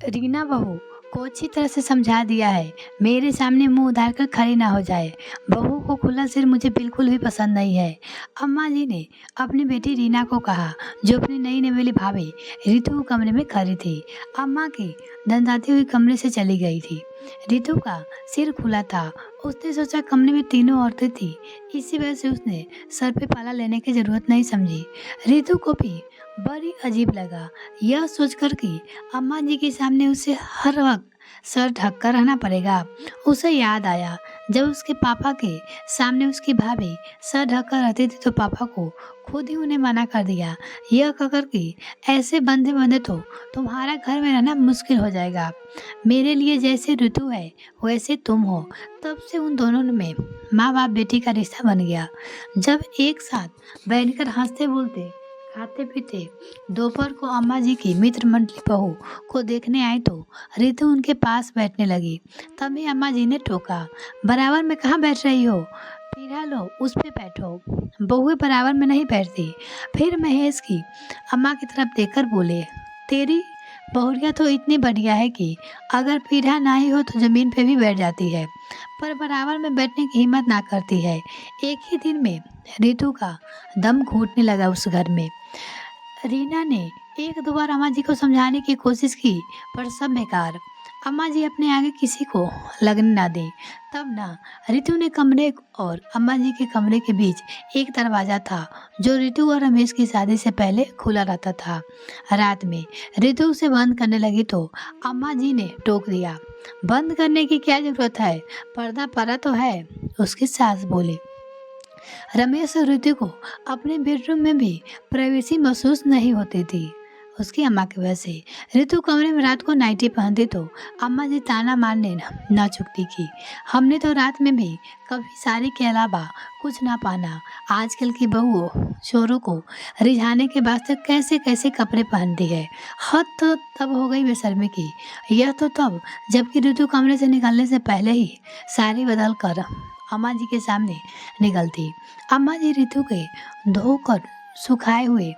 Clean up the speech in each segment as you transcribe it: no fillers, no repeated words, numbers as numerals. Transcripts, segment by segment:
रीना बहू को अच्छी तरह से समझा दिया है, मेरे सामने मुंह उधार कर खड़ी ना हो जाए। बहू को खुला सिर मुझे बिल्कुल भी पसंद नहीं है। अम्मा जी ने अपनी बेटी रीना को कहा, जो अपनी नई नवेली भाभी रितु कमरे में खड़ी थी। अम्मा की दंदाती हुई कमरे से चली गई थी। रितु का सिर खुला था। उसने सोचा कमरे में तीनों औरतें थी, इसी वजह से उसने सर पे पाला लेने की जरूरत नहीं समझी। रितु को भी बड़ी अजीब लगा यह सोचकर कि अम्मा जी के सामने उसे हर वक्त सर ढक कर रहना पड़ेगा। उसे याद आया जब उसके पापा के सामने उसकी भाभी सर ढक कर रहती थी तो पापा को खुद ही उन्हें मना कर दिया, यह कहकर कि ऐसे बंधे बंधे तो तुम्हारा घर में रहना मुश्किल हो जाएगा। मेरे लिए जैसे ऋतु है वैसे तुम हो। तब से उन दोनों में माँ बाप बेटी का रिश्ता बन गया। जब एक साथ बैठकर हंसते बोलते खाते पीते दोपहर को अम्मा जी की मित्र मंडली बहू को देखने आई तो रितु उनके पास बैठने लगी। तभी अम्मा जी ने टोका, बराबर में कहाँ बैठ रही हो, पीढ़ा लो उस पे बैठो। बहुएं बराबर में नहीं बैठती। फिर महेश की अम्मा की तरफ देखकर बोले, तेरी बहुरिया तो इतनी बढ़िया है कि अगर पीढ़ा ना ही हो तो जमीन पे भी बैठ जाती है, पर बराबर में बैठने की हिम्मत ना करती है। एक ही दिन में रितु का दम घुटने लगा उस घर में। रीना ने एक दो बार अम्मा जी को समझाने की कोशिश की, पर सब बेकार। अम्मा जी अपने आगे किसी को लगने ना दें। तब ना रितु ने कमरे और अम्मा जी के कमरे के बीच एक दरवाजा था जो रितु और रमेश की शादी से पहले खुला रहता था। रात में रितु उसे बंद करने लगी तो अम्मा जी ने टोक दिया, बंद करने की क्या जरूरत है, पर्दा पड़ा तो है। उसकी सास बोली। रमेश और ऋतु को अपने बेडरूम में भी प्राइवेसी महसूस नहीं होती थी उसकी अम्मा की वजह से। ऋतु कमरे में रात को नाइटी पहनती तो अम्मा जी ताना मारने ना चुकती कि हमने तो रात में भी कभी साड़ी के अलावा कुछ ना पहना। आजकल की बहुओं चोरों को रिझाने के वास्ते कैसे कैसे कपड़े पहनती है। हद तो तब हो गई बेशर्मी की, यह तो तब जबकि ऋतु कमरे से निकलने से पहले ही साड़ी बदल कर अम्मा जी के सामने निकलती। अम्मा जी ऋतु के धोकर सुखाए हुए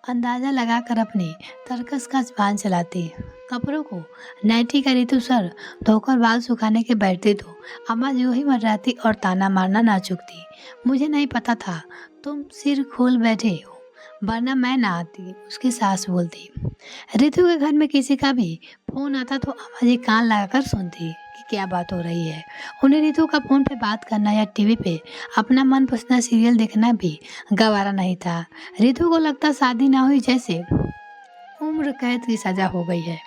अंदाजा लगाकर अपने तरकस का जुबान चलाती। कपड़ों को नाइटी का ऋतु सर धोकर बाल सुखाने के बैठती तो अम्मा जी वही मर्राती और ताना मारना ना चुकती। मुझे नहीं पता था तुम सिर खोल बैठे हो, वरना मैं ना आती, उसकी सास बोलती। ऋतु के घर में किसी का भी फोन आता तो अम्मा जी कान लगाकर सुनती कि क्या बात हो रही है। उन्हें ऋतु का फोन पे बात करना या टीवी पे अपना मनपसंद सीरियल देखना भी गवारा नहीं था। ऋतु को लगता शादी ना हुई जैसे उम्र कैद की सजा हो गई है।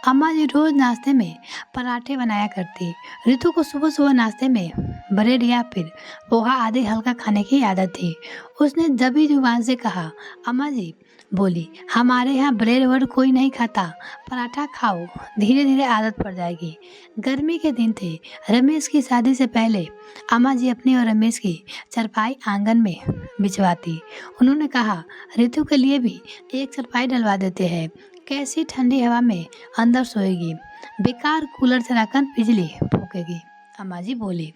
अम्मा जी रोज नाश्ते में पराठे बनाया करती। ऋतु को सुबह सुबह नाश्ते में ब्रेड या फिर पोहा आदि हल्का खाने की आदत थी। उसने दबी जुबान से कहा, अम्मा जी बोली, हमारे यहाँ ब्रेड वर्ड कोई नहीं खाता, पराठा खाओ, धीरे धीरे आदत पड़ जाएगी। गर्मी के दिन थे। रमेश की शादी से पहले अम्मा जी अपनी और रमेश की चारपाई आंगन में बिछवाती। उन्होंने कहा, ऋतु के लिए भी एक चारपाई डलवा देते हैं, कैसी ठंडी हवा में अंदर सोएगी, बेकार कूलर चलाकर बिजली फूकेगी। अम्मा जी बोली।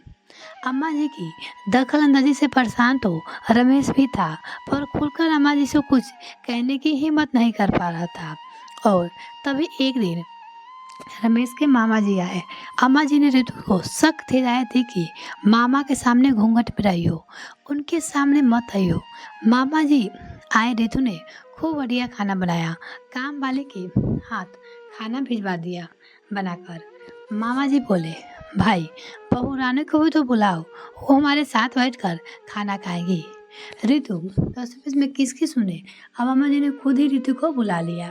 अम्मा जी की दखल अंदाजी से परेशान तो रमेश भी था, पर खुलकर अम्मा जी से कुछ कहने की हिम्मत नहीं कर पा रहा था। और तभी एक दिन रमेश के मामा जी आए। अम्मा जी ने ऋतु को सख्त हिदायत दी कि मामा के सामने घूंघट में रही हो, उनके सामने मत आई हो। मामा जी आए। ऋतु ने खूब बढ़िया खाना बनाया, काम वाले के हाथ खाना भिजवा दिया बनाकर। मामा जी बोले, भाई बहू रानी को भी तो बुलाओ, वो हमारे साथ बैठकर खाना खाएगी। ऋतु तसवीर में किसकी सुने। अब मामा जी ने खुद ही ऋतु को बुला लिया।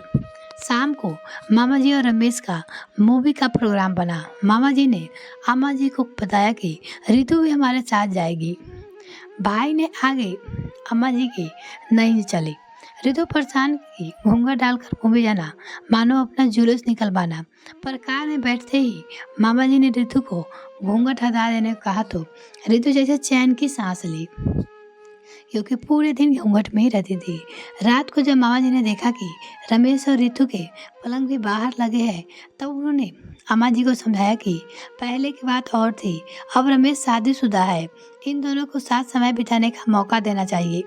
शाम को मामा जी और रमेश का मूवी का प्रोग्राम बना। मामा जी ने अम्मा जी को बताया कि ऋतु भी हमारे साथ जाएगी। भाई ने आगे अम्मा जी की नहीं चली। ऋतु परेशान की घूंघट डालकर मूवी जाना मानो अपना जुलूस निकलवाना। पर कार में बैठते ही मामा जी ने ऋतु को घूंघट हटा देने को कहा तो ऋतु जैसे चैन की सांस ली, क्योंकि पूरे दिन घूंघट में ही रहती थी। रात को जब मामा जी ने देखा कि रमेश और ऋतु के पलंग भी बाहर लगे हैं, तब उन्होंने अम्मा जी को समझाया कि पहले की बात और थी, अब रमेश शादीशुदा है, इन दोनों को साथ समय बिताने का मौका देना चाहिए।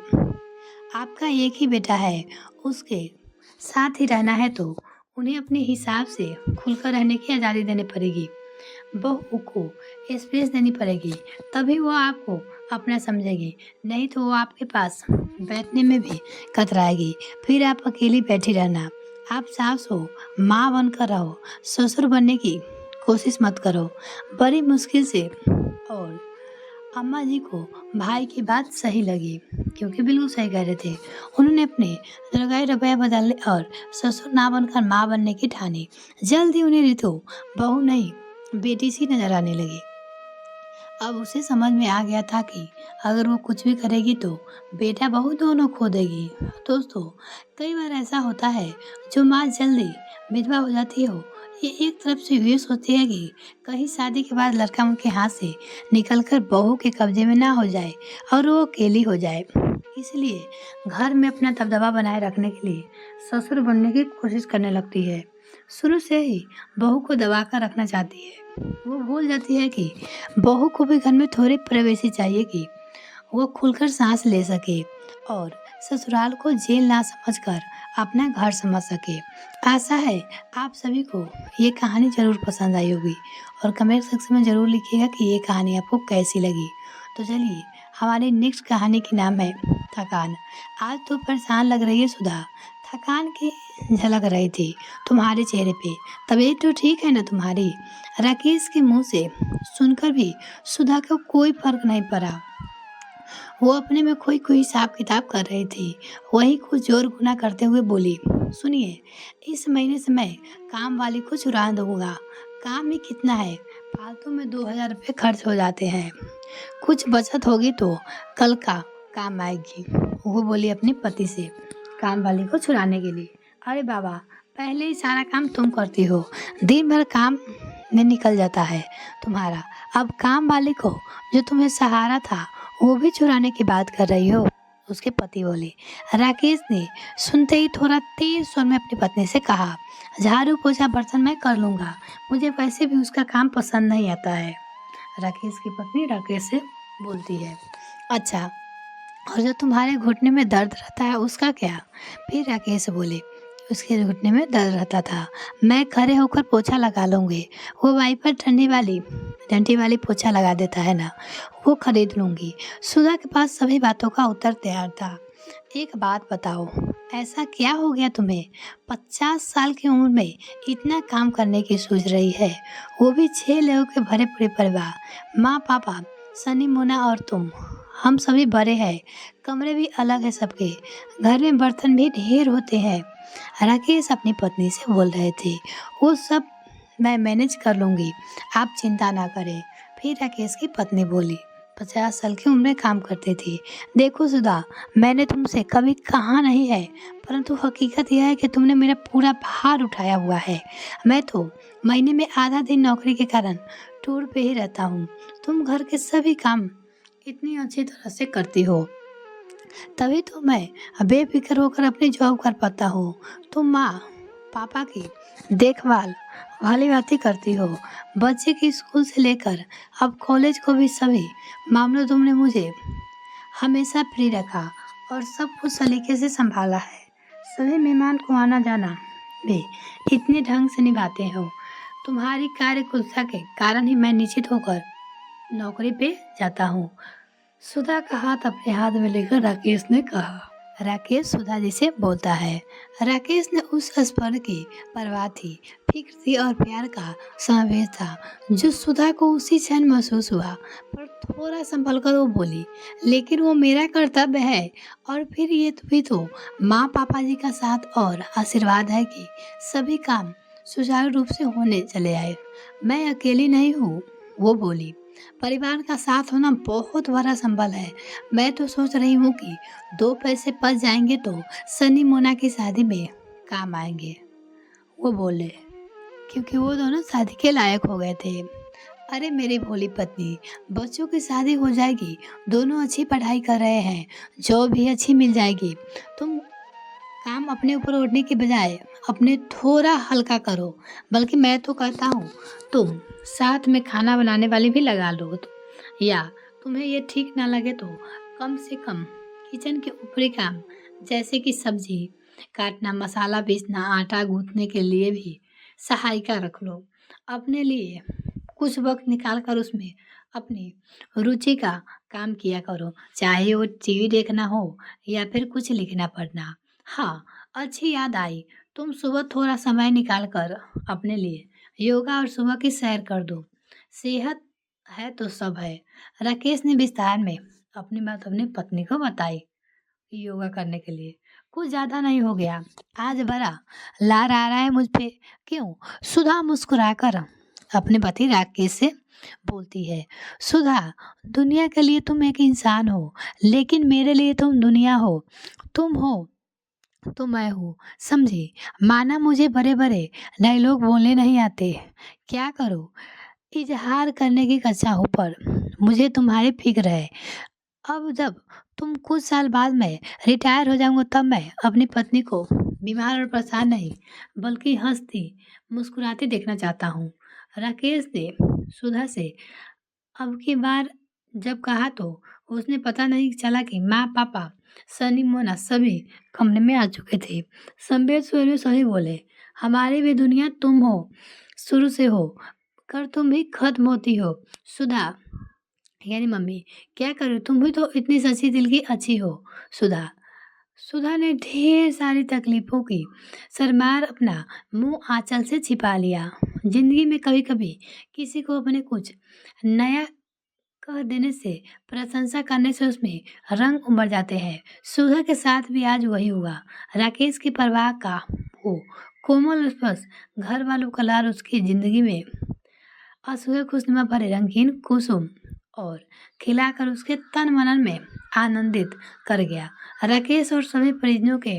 आपका एक ही बेटा है, उसके साथ ही रहना है तो उन्हें अपने हिसाब से खुलकर रहने की आज़ादी देनी पड़ेगी। बहू को स्पेस देनी पड़ेगी, तभी वो आपको अपना समझेगी, नहीं तो वो आपके पास बैठने में भी कतराएगी। फिर आप अकेली बैठी रहना। आप सास हो, माँ बनकर रहो, ससुर बनने की कोशिश मत करो। बड़ी मुश्किल से और अम्मा जी को भाई की बात सही लगी, क्योंकि बिल्कुल सही कह रहे थे। उन्होंने अपने लगाए रवैया बदलने और ससुर ना बनकर माँ बनने की ठानी। जल्द ही उन्हें रितु बहू नहीं, बेटी सी नजर आने लगी। अब उसे समझ में आ गया था कि अगर वो कुछ भी करेगी तो बेटा बहू दोनों खो देगी। दोस्तों, कई बार ऐसा होता है, जो माँ जल्दी विधवा हो जाती हो, ये एक तरफ से ये सोचती है कि कहीं शादी के बाद लड़का उनके हाथ से निकलकर बहू के कब्जे में ना हो जाए और वो अकेली हो जाए। इसलिए घर में अपना दबदबा बनाए रखने के लिए ससुर बनने की कोशिश करने लगती है। शुरू से ही बहू को दबा कर रखना चाहती है। वो भूल जाती है कि बहू को भी घर में थोड़ी प्राइवेसी चाहिए कि वो खुलकर सांस ले सके और ससुराल को जेल ना समझकर अपना घर समझ सके। आशा है आप सभी को ये कहानी जरूर पसंद आई होगी और कमेंट सेक्शन में जरूर लिखिएगा कि ये कहानी आपको कैसी लगी। तो चलिए, हमारी नेक्स्ट कहानी की नाम है थकान। आज तो परेशान लग रही है सुधा, थकान की झलक रही थी तुम्हारे चेहरे पे। तबीयत तो ठीक है ना तुम्हारी? राकेश के मुंह से सुनकर भी सुधा को कोई फर्क नहीं पड़ा। वो अपने में खोई खोई हिसाब किताब कर रही थी। वही कुछ जोर गुना करते हुए बोली, सुनिए, इस महीने से मैं काम वाली को चुरा दूंगा। काम ही कितना है, फालतू में 2000 रुपये खर्च हो जाते हैं। कुछ बचत होगी तो कल का काम आएगी। वो बोली अपने पति से काम वाली को छुड़ाने के लिए। अरे बाबा, पहले ही सारा काम तुम करती हो, दिन भर काम में निकल जाता है तुम्हारा। अब काम वाली को जो तुम्हें सहारा था वो भी चुराने की बात कर रही हो? उसके पति बोले। राकेश ने सुनते ही थोड़ा तेज स्वर में अपनी पत्नी से कहा, झाड़ू पोछा बर्तन मैं कर लूँगा, मुझे वैसे भी उसका काम पसंद नहीं आता है। राकेश की पत्नी राकेश से बोलती है, अच्छा, और जो तुम्हारे घुटने में दर्द रहता है उसका क्या? फिर राकेश बोले, उसके घुटने में दर्द रहता था, मैं खड़े होकर पोछा लगा लूँगी। वो वाइपर डंडी वाली पोछा लगा देता है ना, वो खरीद लूँगी। सुधा के पास सभी बातों का उत्तर तैयार था। एक बात बताओ, ऐसा क्या हो गया तुम्हें? 50 साल की उम्र में इतना काम करने की सोच रही है, वो भी 6 लोगों के भरे पूरे परिवार, माँ पापा, सनी मोना और तुम। हम सभी बड़े हैं, कमरे भी अलग है सबके, घर में बर्तन भी ढेर होते हैं। राकेश अपनी पत्नी से बोल रहे थे, वो सब मैं मैनेज कर लूँगी, आप चिंता ना करें। फिर राकेश की पत्नी बोली, 50 साल की उम्र में काम करती थी। देखो सुधा, मैंने तुमसे कभी कहा नहीं है, परंतु हकीकत यह है कि तुमने मेरा पूरा भार उठाया हुआ है। मैं तो महीने में आधा दिन नौकरी के कारण टूर पे ही रहता हूँ। तुम घर के सभी काम इतनी अच्छी तरह से करती हो, तभी तो मैं बेफिक्र होकर अपनी जॉब कर पाता हूँ। तुम माँ पापा की देखभाल भली भांति करती हो, बच्चे की स्कूल से लेकर अब कॉलेज को भी सभी मामलों तुमने मुझे हमेशा फ्री रखा और सब कुछ सलीके से संभाला है। सभी मेहमान को आना जाना भी इतने ढंग से निभाते हो। तुम्हारी कार्यकुशलता के कारण ही मैं निश्चित होकर नौकरी पे जाता हूँ। सुधा का हाथ अपने हाथ में लेकर राकेश ने कहा। राकेश सुधा जी से बोलता है। राकेश ने उस स्पर्श की परवाह थी, फिक्र थी और प्यार का समावेश था जो सुधा को उसी क्षण महसूस हुआ। पर थोड़ा संभल कर वो बोली, लेकिन वो मेरा कर्तव्य है, और फिर ये भी तो माँ पापा जी का साथ और आशीर्वाद है कि सभी काम सुचारू रूप से होने चले आए। मैं अकेली नहीं हूँ, वो बोली। परिवार का साथ होना बहुत बड़ा संबल है। मैं तो सोच रही हूँ कि 2 पैसे बच जाएंगे तो सनी मोना की शादी में काम आएंगे, वो बोले, क्योंकि वो दोनों शादी के लायक हो गए थे। अरे मेरी भोली पत्नी, बच्चों की शादी हो जाएगी, दोनों अच्छी पढ़ाई कर रहे हैं, जॉब भी अच्छी मिल जाएगी। तुम काम अपने ऊपर ओढ़ने के बजाय अपने थोड़ा हल्का करो। बल्कि मैं तो कहता हूँ तुम साथ में खाना बनाने वाली भी लगा लो, या तुम्हें ये ठीक ना लगे तो कम से कम किचन के ऊपरी काम जैसे कि सब्जी काटना, मसाला पीसना, आटा गूँथने के लिए भी सहायिका रख लो। अपने लिए कुछ वक़्त निकाल कर उसमें अपनी रुचि का काम किया करो, चाहे वो टीवी देखना हो या फिर कुछ लिखना पढ़ना। हाँ, अच्छी याद आई, तुम सुबह थोड़ा समय निकाल कर अपने लिए योगा और सुबह की सैर कर दो। सेहत है तो सब है। राकेश ने विस्तार में अपनी बात अपनी पत्नी को बताई। योगा करने के लिए कुछ ज़्यादा नहीं हो गया, आज बड़ा लार आ रहा है मुझ पे। क्यों? सुधा मुस्कुराकर अपने पति राकेश से बोलती है। सुधा, दुनिया के लिए तुम एक इंसान हो, लेकिन मेरे लिए तुम दुनिया हो। तुम हो तो मैं हूँ, समझी? माना मुझे बड़े बड़े डायलॉग बोलने नहीं आते, क्या करूँ? इजहार करने की कच्चा हूँ, पर मुझे तुम्हारी फिक्र है। अब जब तुम कुछ साल बाद मैं रिटायर हो जाऊंगा, तब मैं अपनी पत्नी को बीमार और परेशान नहीं, बल्कि हंसती मुस्कुराती देखना चाहता हूँ। राकेश ने सुधा से अब की बार जब कहा तो उसने पता नहीं चला कि माँ पापा सनी मोना सभी कमरे में आ चुके थे। संबेद स्वर में सभी बोले, हमारी भी दुनिया तुम हो, शुरू से हो कर तुम भी खत्म होती हो। सुधा यानी मम्मी, क्या करूँ, तुम भी तो इतनी सच्ची दिल की अच्छी हो। सुधा सुधा ने ढेर सारी तकलीफों की सरमार अपना मुंह आंचल से छिपा लिया। जिंदगी में कभी कभी किसी को अपने कुछ नया कह देने से, प्रशंसा करने से उसमें रंग उमड़ जाते हैं। सुधा के साथ भी आज वही हुआ। राकेश की परवाह का वो कोमल स्पर्श, घर वालों का लार उसकी जिंदगी में असुए खुशनुमा भरे रंगीन कुसुम और खिलाकर उसके तन मनन में आनंदित कर गया। राकेश और सभी परिजनों के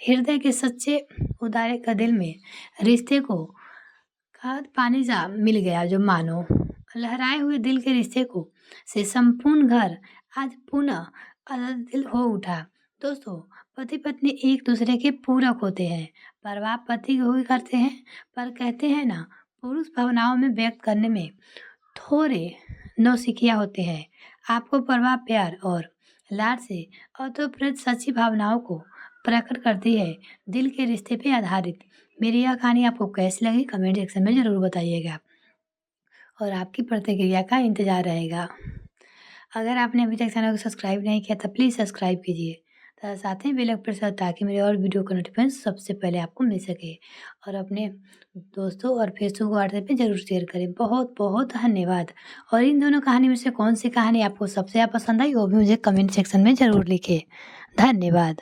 हृदय के सच्चे उदारे का दिल में रिश्ते को खाद पानी सा मिल गया, जो मानो लहराए हुए दिल के रिश्ते को से संपूर्ण घर आज पुनः दिल हो उठा। दोस्तों, पति पत्नी एक दूसरे के पूरक होते हैं, परवाह पति को ही करते हैं, पर कहते हैं ना, पुरुष भावनाओं में व्यक्त करने में थोड़े नौसिखिया होते हैं। आपको परवाह प्यार और लाड से अतोप्रेत सच्ची भावनाओं को प्रकट करती है, दिल के रिश्ते पे आधारित। मेरी यह कहानी आपको कैसी लगी कमेंट सेक्शन में ज़रूर बताइएगा और आपकी प्रतिक्रिया का इंतज़ार रहेगा। अगर आपने अभी तक चैनल को सब्सक्राइब नहीं किया तो प्लीज़ सब्सक्राइब कीजिए, साथ ही बेल आइकन प्रेस करें ताकि मेरे और वीडियो का नोटिफिकेशन सबसे पहले आपको मिल सके। और अपने दोस्तों और फेसबुक व्हाट्सएप पे ज़रूर शेयर करें। बहुत बहुत धन्यवाद। और इन दोनों कहानी में से कौन सी कहानी आपको सबसे ज़्यादा पसंद आई वो भी मुझे कमेंट सेक्शन में ज़रूर लिखें। धन्यवाद।